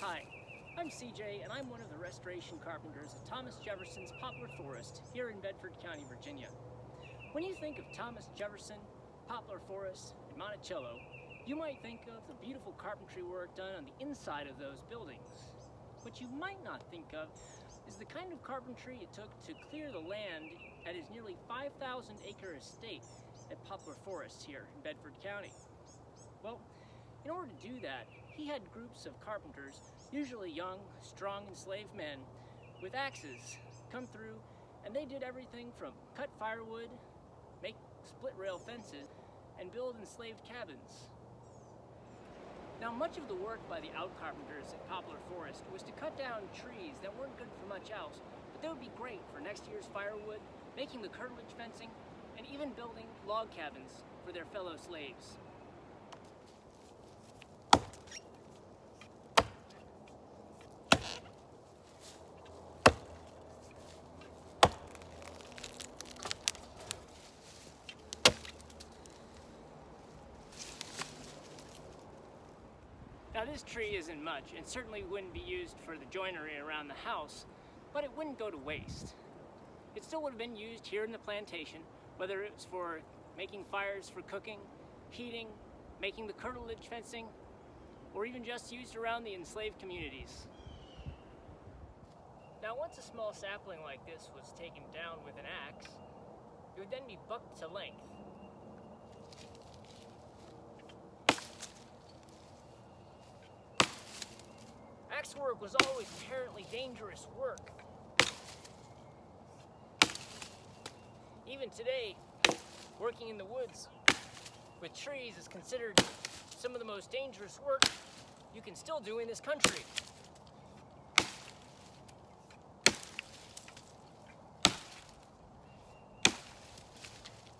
Hi, I'm CJ and I'm one of the restoration carpenters at Thomas Jefferson's Poplar Forest here in Bedford County, Virginia. When you think of Thomas Jefferson, Poplar Forest, and Monticello, you might think of the beautiful carpentry work done on the inside of those buildings. What you might not think of is the kind of carpentry it took to clear the land at his nearly 5,000 acre estate at Poplar Forest here in Bedford County. Well, in order to do that, he had groups of carpenters, usually young, strong, enslaved men, with axes come through, and they did everything from cut firewood, make split rail fences, and build enslaved cabins. Now, much of the work by the out carpenters at Poplar Forest was to cut down trees that weren't good for much else, but they would be great for next year's firewood, making the curtilage fencing, and even building log cabins for their fellow slaves. Now, this tree isn't much and certainly wouldn't be used for the joinery around the house, but it wouldn't go to waste. It still would have been used here in the plantation, whether it was for making fires for cooking, heating, making the curtilage fencing, or even just used around the enslaved communities. Now, once a small sapling like this was taken down with an axe, it would then be bucked to length. Axe work was always inherently dangerous work. Even today, working in the woods with trees is considered some of the most dangerous work you can still do in this country.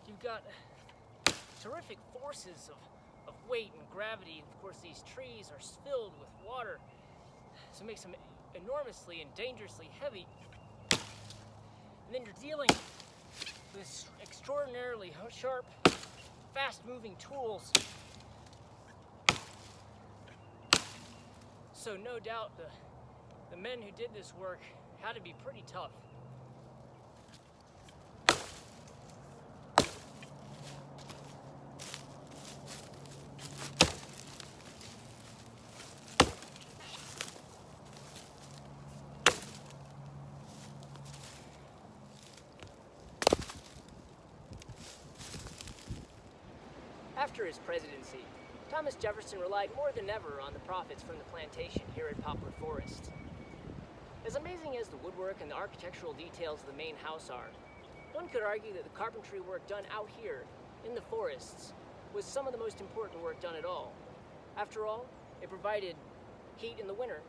You've got terrific forces of weight and gravity. Of course, these trees are filled with water, so it makes them enormously and dangerously heavy. And then you're dealing with extraordinarily sharp, fast-moving tools. So no doubt the men who did this work had to be pretty tough. After his presidency, Thomas Jefferson relied more than ever on the profits from the plantation here at Poplar Forest. As amazing as the woodwork and the architectural details of the main house are, one could argue that the carpentry work done out here in the forests was some of the most important work done at all. After all, it provided heat in the winter,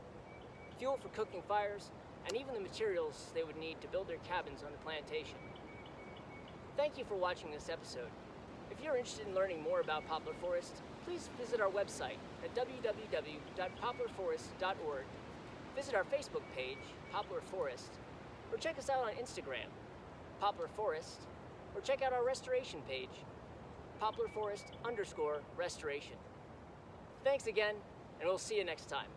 fuel for cooking fires, and even the materials they would need to build their cabins on the plantation. Thank you for watching this episode. If you're interested in learning more about Poplar Forest, please visit our website at www.poplarforest.org, visit our Facebook page, Poplar Forest, or check us out on Instagram, Poplar Forest, or check out our restoration page, Poplar Forest _restoration. Thanks again, and we'll see you next time.